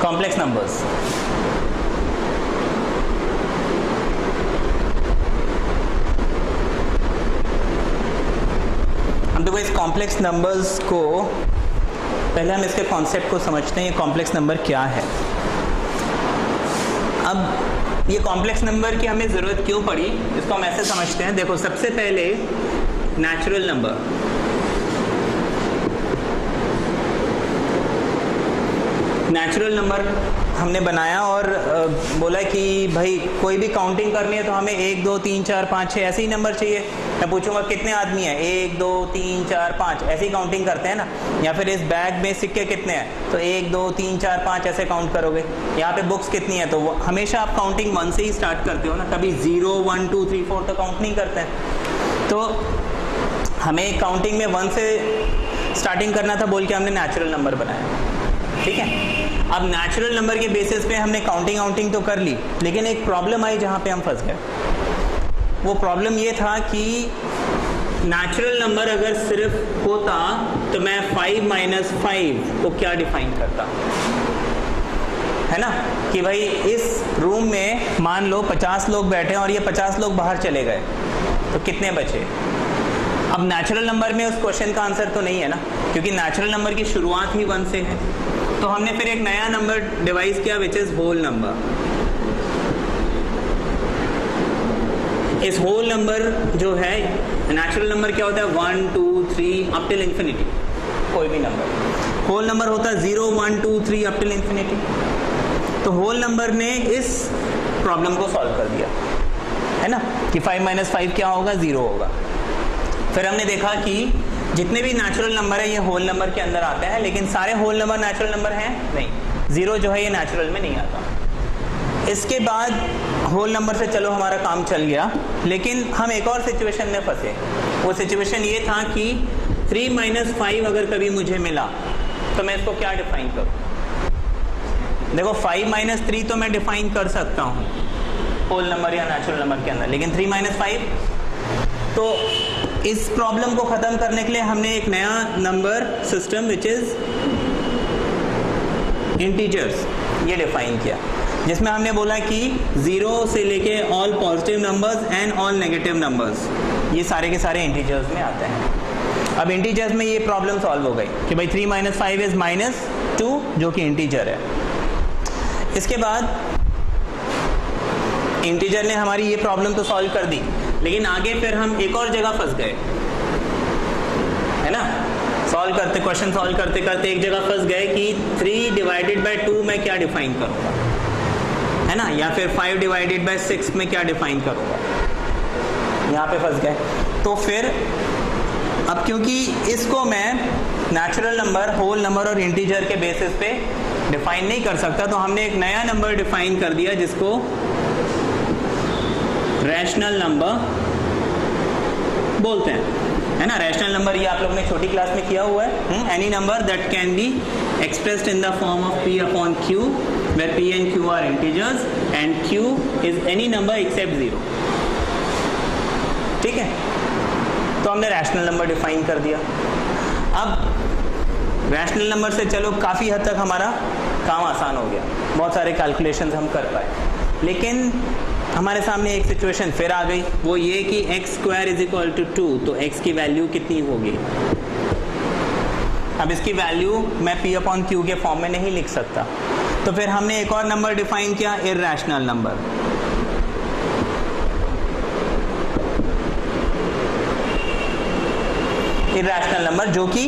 Complex numbers. हम देखो इस कॉम्प्लेक्स नंबर्स को पहले हम इसके कॉन्सेप्ट को समझते हैं, ये कॉम्प्लेक्स नंबर क्या है। अब ये कॉम्प्लेक्स नंबर की हमें ज़रूरत क्यों पड़ी, इसको हम ऐसे समझते हैं। देखो सबसे पहले नेचुरल नंबर, नेचुरल नंबर हमने बनाया और बोला कि भाई कोई भी काउंटिंग करनी है तो हमें 1 2 3 4 5 6 ऐसे ही नंबर चाहिए। मैं पूछूंगा कितने आदमी हैं, 1 2 3 4 5 ऐसी काउंटिंग करते हैं ना। या फिर इस बैग में सिक्के कितने हैं तो 1 2 3 4 5 ऐसे काउंट करोगे। यहाँ पे बुक्स कितनी है तो वो हमेशा आप काउंटिंग 1 से ही स्टार्ट करते हो ना, कभी 0 1 2 3 4 तो काउंट नहीं करते हैं। तो हमें काउंटिंग में 1 से स्टार्टिंग करना था बोल के हमने नेचुरल नंबर बनाया, ठीक है। अब नेचुरल नंबर के बेसिस पे हमने काउंटिंग तो कर ली, लेकिन एक प्रॉब्लम आई जहां पे हम फंस गए। वो प्रॉब्लम ये था कि नेचुरल नंबर अगर सिर्फ होता तो मैं 5 - 5 को क्या डिफाइन करता, है ना, कि भाई इस रूम में मान लो 50 लोग बैठे हैं और ये 50 लोग बाहर चले गए तो कितने बचे। अब नेचुरल नंबर में उस क्वेश्चन का आंसर तो नहीं है ना, क्योंकि नेचुरल नंबर की शुरुआत ही 1 से है। तो हमने फिर एक नया नंबर डिवाइस किया विच इज होल नंबर। इस होल नंबर जो है, नेचुरल नंबर क्या होता है 1 2 3 अप टिल इंफिनिटी, कोई भी नंबर। होल नंबर होता है 0 1 2 3 अप टिल इंफिनिटी। तो होल नंबर ने इस प्रॉब्लम को सॉल्व कर दिया, है ना, कि 5 - 5 क्या होगा, 0 होगा। फिर हमने देखा कि जितने भी नेचुरल नंबर है ये होल नंबर के अंदर आते हैं, लेकिन सारे होल नंबर नेचुरल नंबर हैं नहीं, 0 जो है ये नेचुरल में नहीं आता। इसके बाद होल नंबर से चलो हमारा काम चल गया, लेकिन हम एक और सिचुएशन में फंसे। वो सिचुएशन ये था कि 3 - 5 अगर कभी मुझे मिला तो मैं इसको क्या डिफाइन करूं। देखो 5 - 3 तो मैं डिफाइन कर सकता हूं होल नंबर या नेचुरल नंबर के अंदर, लेकिन 3 - 5 तो इस प्रॉब्लम को खत्म करने के लिए हमने एक नया number system which is integers ये डिफाइन किया, जिसमें हमने बोला कि 0 से लेके all positive numbers and all negative numbers ये सारे के सारे इंटीजर्स में आते हैं। अब इंटीजर्स में ये प्रॉब्लम सॉल्व हो गई कि भाई 3 - 5 इज -2 जो कि इंटीजर है। इसके बाद इंटीजर ने हमारी ये प्रॉब्लम तो सॉल्व कर दी, लेकिन आगे फिर हम एक और जगह फंस गए, है ना। क्वेश्चन सॉल्व करते करते एक जगह फंस गए कि 3/2 मैं क्या डिफाइन करूंगा, है ना, या फिर 5/6 में क्या डिफाइन करूंगा, यहां पे फंस गए। तो फिर अब क्योंकि इसको मैं नेचुरल नंबर, होल नंबर और इंटीजर के बेसिस पे डिफाइन नहीं कर सकता, तो हमने एक नया नंबर डिफाइन कर दिया जिसको रैशनल नंबर बोलते हैं, है ना। रैशनल नंबर ये आप लोग ने छोटी क्लास में किया हुआ है। Any number that can be expressed in the form of P/Q where P and Q are integers and Q is any number except 0, ठीक है। तो हमने रैशनल नंबर डिफाइन कर दिया। अब रैशनल नंबर से चलो काफी हद तक हमारा काम आसान हो गया, बहुत सारे कैलकुलेशंस हम कर पाए, लेकिन हमारे सामने एक सिचुएशन फिर आ गई, वो ये कि x² = 2, तो x की वैल्यू कितनी होगी। अब इसकी वैल्यू मैं P/Q के फॉर्म में नहीं लिख सकता, तो फिर हमने एक और नंबर डिफाइन किया, इर्रेशनल नंबर। इर्रेशनल नंबर जो कि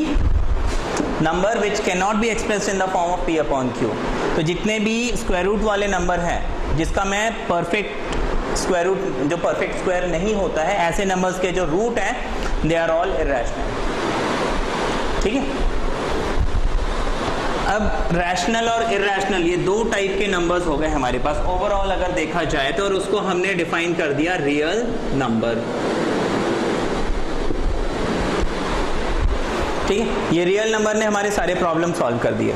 number which can not be expressed in the form of P/Q। तो जितने भी स्क्वायर रूट वाले नंबर हैं जिसका मैं परफेक्ट स्क्वायर रूट, जो परफेक्ट स्क्वायर नहीं होता है, ऐसे नंबर्स के जो रूट हैं दे आर ऑल इर्रेशनल, ठीक है। अब रैशनल और इर्रेशनल ये दो टाइप के नंबर्स हो गए हमारे पास ओवरऑल अगर देखा जाए तो, और उसको हमने डिफाइन कर दिया रियल नंबर, ठीक है। ये रियल नंबर ने हमारे सारे प्रॉब्लम सॉल्व कर दिए,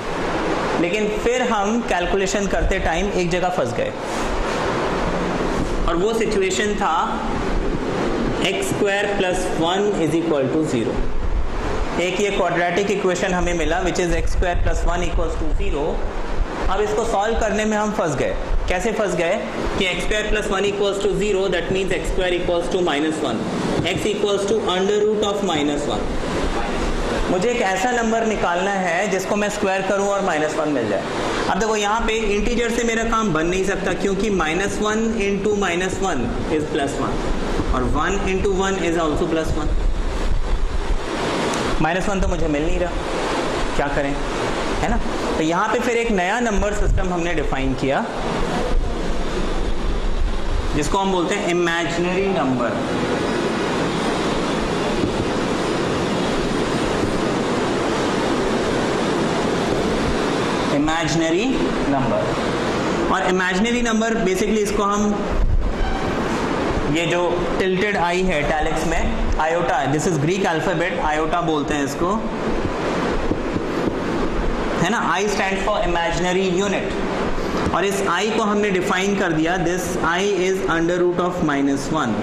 लेकिन फिर हम कैलकुलेशन करते टाइम एक जगह फंस गए, और वो सिचुएशन था x² + 1 = 0। एक ये क्वाड्रेटिक इक्वेशन हमें मिला विच इज x² + 1 = 0। अब इसको सॉल्व करने में हम फंस गए। कैसे फंस गए कि x square plus 1 equals to 0, that means x square equals to -1, x equals to under root of -1। मुझे एक ऐसा नंबर निकालना है जिसको मैं स्क्वायर करूं और -1 मिल जाए। अब देखो यहाँ पे इंटीजर से मेरा काम बन नहीं सकता, क्योंकि -1 इंटू -1 इज +1 और 1 इंटू 1 इज ऑल्सो +1। -1 तो मुझे मिल नहीं रहा, क्या करें, है ना। तो यहाँ पे फिर एक नया नंबर सिस्टम हमने डिफाइन किया जिसको हम बोलते हैं इमेजिनरी नंबर। इमेजिनरी नंबर, और इमेजिनरी नंबर बेसिकली इसको हम, ये जो टिल्टेड आई है इटैलिक्स में, iota, this is Greek alphabet, iota बोलते हैं इसको, है ना। I stand for imaginary unit, और इस आई को हमने डिफाइन कर दिया, this I is under root of -1,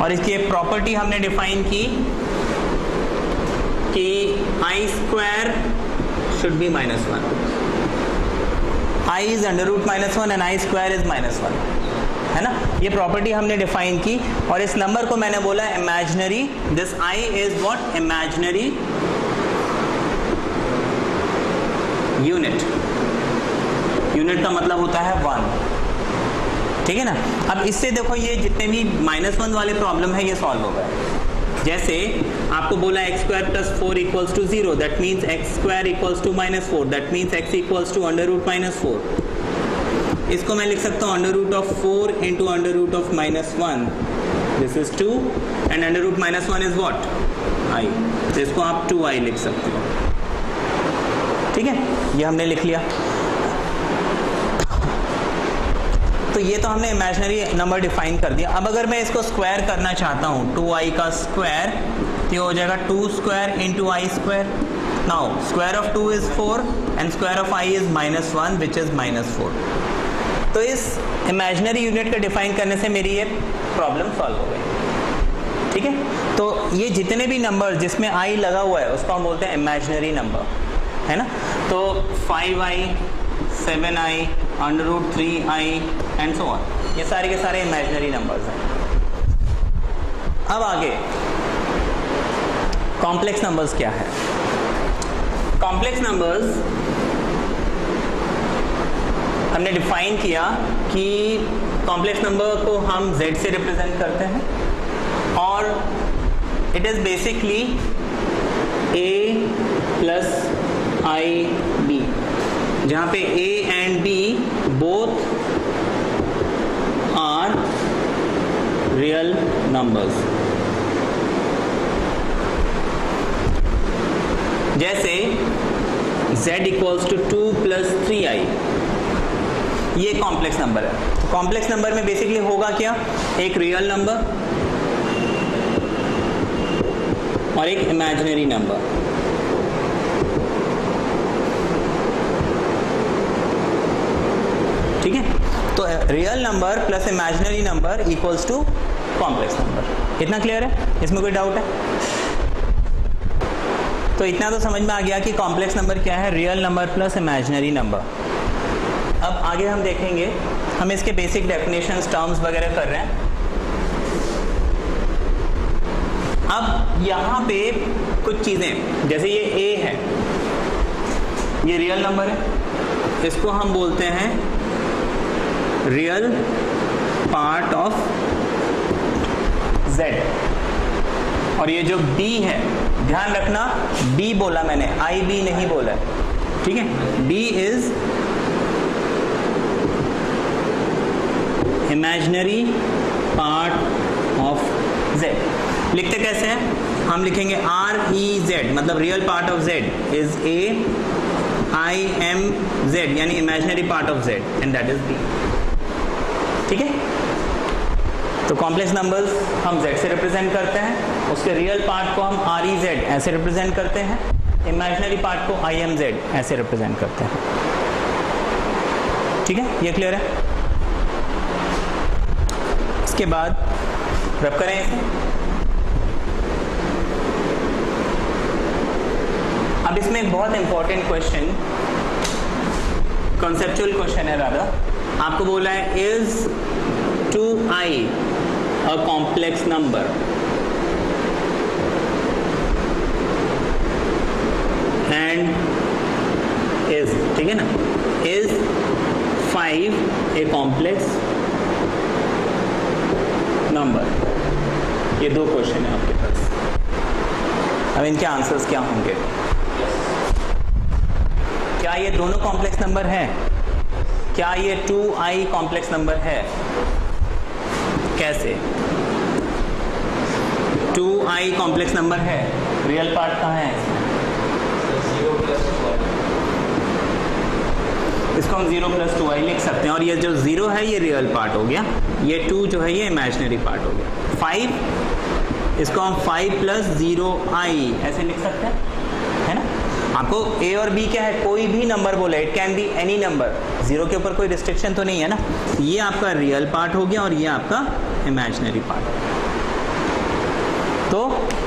और इसकी एक प्रॉपर्टी हमने डिफाइन की कि I square should be -1, I is under root -1 and I square is -1, है ना। ये प्रॉपर्टी हमने डिफाइन की, और इस नंबर को मैंने बोला imaginary, this I is what, imaginary unit. Unit का मतलब होता है 1, ठीक है ना। अब इससे देखो ये जितने भी -1 वाले प्रॉब्लम है ये सॉल्व हो गए। जैसे आपको बोला X square plus 4 equals to 0, that means x square equals to -4, that means X equals to under root -4। इसको मैं लिख सकता हूँ under root of 4 into under root of -1, this is 2, and under root -1 is what, I, तो इसको आप 2i लिख सकते हो, ठीक है। ये हमने लिख लिया। तो ये तो हमने इमेजिनरी नंबर डिफाइन कर दिया। अब अगर मैं इसको स्क्वायर करना चाहता हूँ, 2i का स्क्वायर, तो हो जाएगा 2 square into I square. Now square of 2 is 4 and square of i is -1 which is -4। तो इस इमेजिनरी यूनिट को डिफाइन करने से मेरी ये प्रॉब्लम सॉल्व हो गई, ठीक है। तो ये जितने भी नंबर जिसमें i लगा हुआ है उसको हम बोलते हैं इमेजिनरी नंबर, है ना। तो 5i, 7i, under root 3i and so on, ये सारे के सारे इमेजिनरी नंबर्स हैं। अब आगे कॉम्प्लेक्स नंबर्स क्या है। कॉम्प्लेक्स नंबर्स हमने डिफाइन किया कि कॉम्प्लेक्स नंबर को हम z से रिप्रेजेंट करते हैं, और it is basically a plus i b, जहां पे a and b both are real numbers. जैसे z equals to 2 plus 3i, ये कॉम्प्लेक्स नंबर है। तो कॉम्प्लेक्स नंबर में बेसिकली होगा क्या, एक रियल नंबर और एक इमेजिनरी नंबर। ठीक है, तो real number plus imaginary number equals to complex number. इतना क्लियर है, इसमें कोई डाउट है? तो इतना तो समझ में आ गया कि कॉम्प्लेक्स नंबर क्या है, real number plus imaginary number. अब आगे हम देखेंगे, हम इसके बेसिक डेफिनेशंस, टर्म्स वगैरह कर रहे हैं। अब यहाँ पे कुछ चीजें, जैसे ये a है, ये रियल नंबर है, इसको हम बोलते हैं रियल पार्ट ऑफ z। और ये जो b है, ध्यान रखना b बोला मैंने, आई बी नहीं बोला, ठीक है। b is imaginary part of z। लिखते कैसे हैं, हम लिखेंगे आर ई जेड, मतलब real part of z is a I am z, यानी imaginary part of z, and that is b। ठीक है, तो कॉम्प्लेक्स नंबर्स हम z से रिप्रेजेंट करते हैं, उसके रियल पार्ट को हम आर ई जेड ऐसे रिप्रेजेंट करते हैं, इमेजिनरी पार्ट को आई एम जेड ऐसे रिप्रेजेंट करते हैं। ठीक है, ये क्लियर है? इसके बाद रब करें इसे। अब इसमें एक बहुत इंपॉर्टेंट क्वेश्चन कॉन्सेप्चुअल क्वेश्चन है राधा। आपको बोला है is 2i a complex number and is, ठीक है ना, इज 5 ए कॉम्प्लेक्स नंबर। ये दो क्वेश्चन है आपके पास। अब इनके आंसर्स क्या होंगे? क्या ये दोनों कॉम्प्लेक्स नंबर है? क्या ये 2i कॉम्प्लेक्स नंबर है? कैसे 2i कॉम्प्लेक्स नंबर है? रियल पार्ट कहाँ है? इसको हम 0 + 2i लिख सकते हैं, और ये जो 0 है ये रियल पार्ट हो गया, ये 2 जो है ये इमेजिनरी पार्ट हो गया। 5 इसको हम 5 + 0i ऐसे लिख सकते हैं, है ना। आपको a और b क्या है? कोई भी नंबर बोले, it can be any number, 0 के ऊपर कोई रिस्ट्रिक्शन तो नहीं है ना। ये आपका रियल पार्ट हो गया और ये आपका इमेजिनरी पार्ट। तो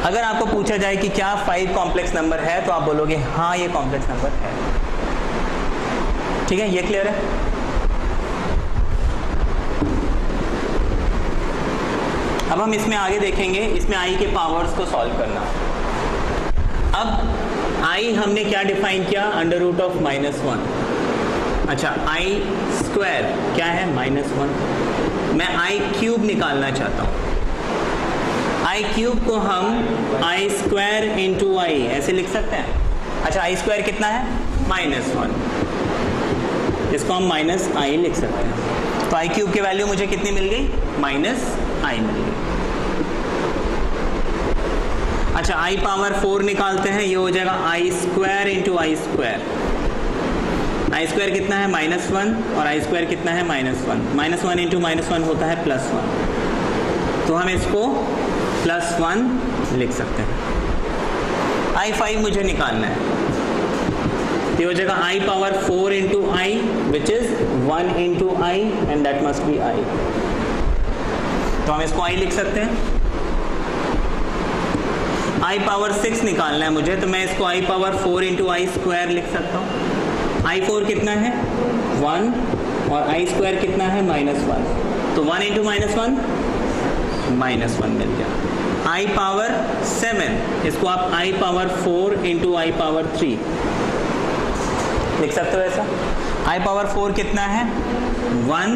अगर आपको पूछा जाए कि क्या 5 कॉम्प्लेक्स नंबर है, तो आप बोलोगे हाँ ये कॉम्प्लेक्स नंबर है। ठीक है, ये क्लियर है? अब हम इसमें आगे देखेंगे, इसमें i के पावर्स को सॉल्व करना। अब i हमने क्या डिफाइन किया? √(-1). अच्छा, i² क्या है? -1। मैं i³ निकालना चाहता हूं। i³ को हम i² × i ऐसे लिख सकते हैं। अच्छा, i² कितना है? -1। इसको हम -i लिख सकते हैं। तो i³ की वैल्यू मुझे कितनी मिल गई? -i मिल गई। अच्छा, i पावर 4 निकालते हैं, ये हो जाएगा i² × i²। i² कितना है? -1, और i² कितना है? -1। -1 × -1 होता है +1, तो हम इसको +1 लिख सकते हैं। i5 मुझे निकालना है, ये हो जाएगा i power 4 × i which is 1 × i and that must be i। तो हम इसको i लिख सकते हैं। i पावर 6 निकालना है मुझे, तो मैं इसको i पावर 4 × i² लिख सकता हूँ। i4 कितना है? 1, और i² कितना है? -1, तो 1 × -1 मिल गया। i पावर 7 इसको आप i पावर 4 × i पावर 3 लिख सकते हो ऐसा। i पावर 4 कितना है? 1,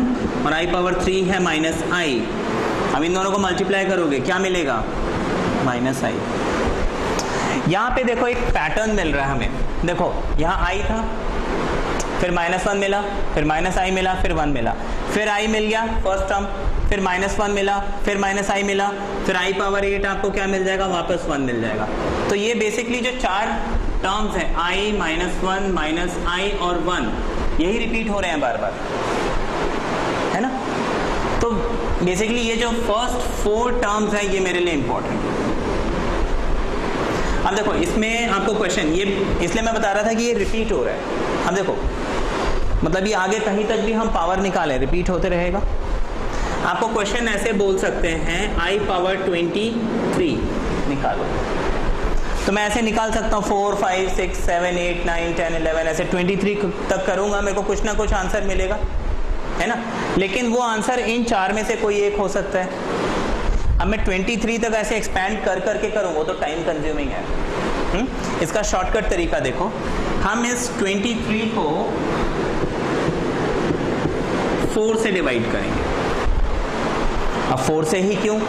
और i पावर 3 है -i। अब इन दोनों को मल्टीप्लाई करोगे, क्या मिलेगा? -i। यहाँ पे देखो एक पैटर्न मिल रहा है हमें। देखो यहाँ i था, फिर -1 मिला, फिर -i मिला, फिर 1 मिला, फिर i मिल गया फर्स्ट टर्म, फिर -1 मिला, फिर -i मिला, फिर i पावर 8 आपको क्या मिल जाएगा? वापस 1 मिल जाएगा। तो ये बेसिकली जो 4 टर्म्स है i, -1, -i और 1, यही रिपीट हो रहे हैं बार बार, है ना। तो बेसिकली ये जो फर्स्ट 4 टर्म्स है ये मेरे लिए इंपॉर्टेंट है। अब देखो इसमें आपको क्वेश्चन, ये इसलिए मैं बता रहा था कि ये रिपीट हो रहा है। अब देखो मतलब ये आगे कहीं तक भी हम पावर निकालें रिपीट होते रहेगा। आपको क्वेश्चन ऐसे बोल सकते हैं i पावर 23 निकालो, तो मैं ऐसे निकाल सकता हूँ 4, 5, 6, 7, 8, 9, 10, 11 ऐसे 23 तक करूंगा, मेरे को कुछ ना कुछ आंसर मिलेगा, है ना। लेकिन वो आंसर इन 4 में से कोई एक हो सकता है। अब मैं 23 तक ऐसे एक्सपैंड कर करके करूँ, वो तो टाइम कंज्यूमिंग है। इसका शॉर्टकट तरीका देखो, हम इस 23 को 4 से डिवाइड करेंगे। अब 4 से ही क्यों?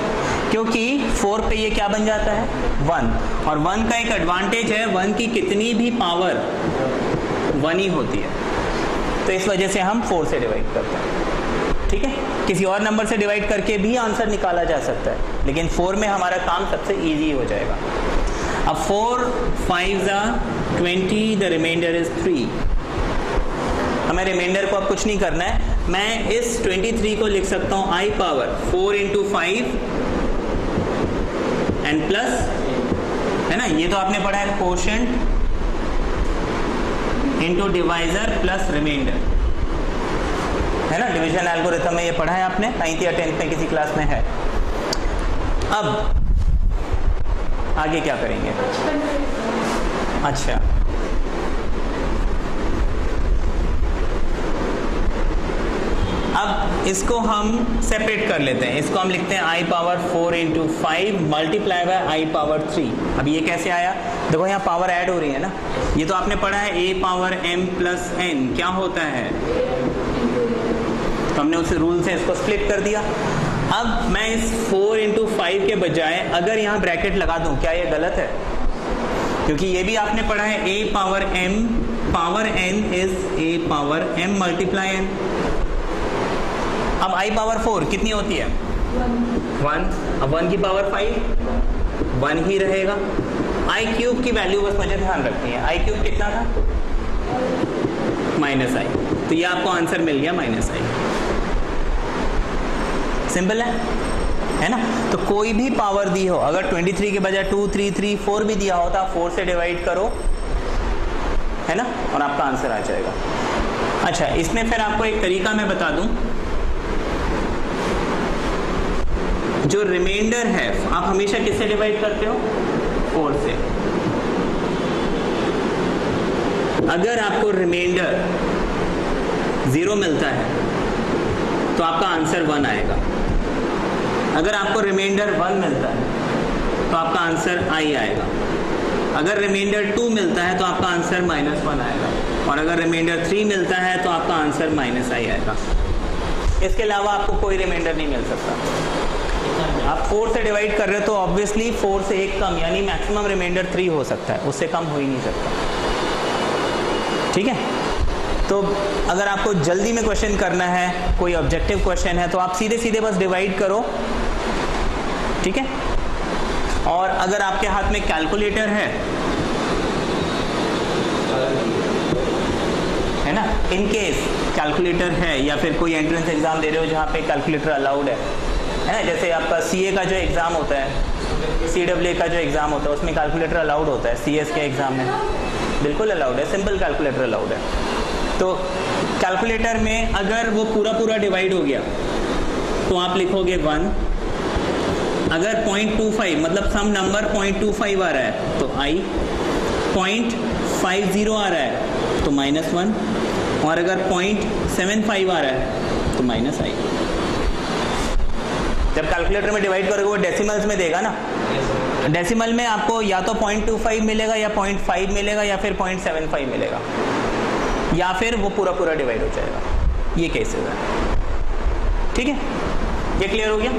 क्योंकि 4 पे ये क्या बन जाता है? 1, और 1 का एक एडवांटेज है, 1 की कितनी भी पावर 1 ही होती है, तो इस वजह से हम 4 से डिवाइड करते हैं। ठीक है, किसी और नंबर से डिवाइड करके भी आंसर निकाला जा सकता है, लेकिन 4 में हमारा काम सबसे इजी हो जाएगा। अब 4 5s are 20, the remainder is 3। हमें रिमाइंडर को अब कुछ नहीं करना है, मैं इस 23 को लिख सकता हूँ i पावर 4 × 5 एंड प्लस, है ना, ये तो आपने पढ़ा है quotient into divisor plus remainder, है ना। डिवीजन एल्गोरिथम में ये पढ़ा है आपने, 9th या 10th में किसी क्लास में है। अब आगे क्या करेंगे? अच्छा इसको हम सेपरेट कर लेते हैं, इसको हम लिखते हैं i power 4 into 5 multiply by i power 3। अब ये कैसे आया, देखो यहाँ पावर ऐड हो रही है ना, ये तो आपने पढ़ा है a power m plus n क्या होता है, तो हमने उस रूल से इसको स्प्लिट कर दिया। अब मैं इस 4 इंटू 5 के बजाय अगर यहाँ ब्रैकेट लगा दूं, क्या ये गलत है, क्योंकि ये भी आपने पढ़ा है a power m power n is a power m multiply n। अब i पावर 4 कितनी होती है 1, अब 1 की पावर 5 1 ही रहेगा। i क्यूब की वैल्यू बस मुझे ध्यान रखनी है, i क्यूब कितना था माइनस i, तो ये आपको आंसर मिल गया माइनस i। सिंपल है ना। तो कोई भी पावर दी हो, अगर 23 के बजाय 2 3 3 4 भी दिया हो तो आप 4 से डिवाइड करो, है ना, और आपका आंसर आ जाएगा। अच्छा, इसमें फिर आपको एक तरीका मैं बता दूं, जो रिमाइंडर है आप हमेशा किससे डिवाइड करते हो 4 से। अगर आपको रिमाइंडर 0 मिलता है तो आपका आंसर 1 आएगा, अगर आपको रिमाइंडर 1 मिलता है तो आपका आंसर i आएगा, अगर रिमाइंडर 2 मिलता है तो आपका आंसर -1 आएगा, और अगर रिमाइंडर 3 मिलता है तो आपका आंसर -i आएगा। इसके अलावा आपको कोई रिमाइंडर नहीं मिल सकता। आप 4 से डिवाइड कर रहे हो तो ऑब्वियसली 4 से एक कम, यानी मैक्सिमम रिमाइंडर 3 हो सकता है, उससे कम हो ही नहीं सकता। ठीक है, तो अगर आपको जल्दी में क्वेश्चन करना है, कोई ऑब्जेक्टिव क्वेश्चन है, तो आप सीधे सीधे बस डिवाइड करो, ठीक है। और अगर आपके हाथ में कैलकुलेटर है ना, इन केस कैलकुलेटर है या फिर कोई एंट्रेंस एग्जाम दे रहे हो जहाँ पे कैलकुलेटर अलाउड है ना, जैसे आपका सीए का जो एग्जाम होता है, सीडब्ल्यू का जो एग्जाम होता है, उसमें कैलकुलेटर अलाउड होता है, सीएस के एग्जाम में बिल्कुल अलाउड है, सिंपल कैलकुलेटर अलाउड है। तो कैलकुलेटर में अगर वो पूरा डिवाइड हो गया तो आप लिखोगे 1, अगर 0.25 मतलब सम नंबर 0.25 आ रहा है तो i, 0.50 आ रहा है तो -1, और अगर 0.75 आ रहा है तो -i। जब कैलकुलेटर में डिवाइड करोगे वो डेसिमल्स में देगा ना, डेसिमल में आपको या तो 0.25 मिलेगा या 0.5 मिलेगा या फिर 0.75 मिलेगा, या फिर वो पूरा डिवाइड हो जाएगा। ये केसेस है, ठीक है, ये क्लियर हो गया।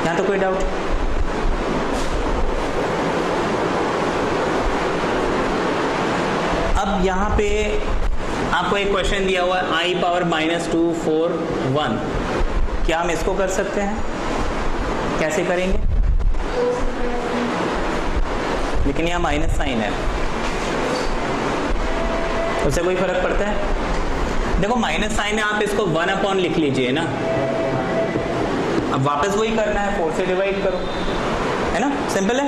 यहाँ तो कोई डाउट? अब यहाँ पे आपको एक क्वेश्चन दिया हुआ है i पावर -2 4 1, क्या हम इसको कर सकते हैं? कैसे करेंगे? लेकिन यहाँ माइनस साइन है, उससे कोई फर्क पड़ता है? देखो माइनस साइन है, आप इसको 1 लिख लीजिए ना, अब वापस वही करना है, 4 से डिवाइड करो, है ना, सिंपल है।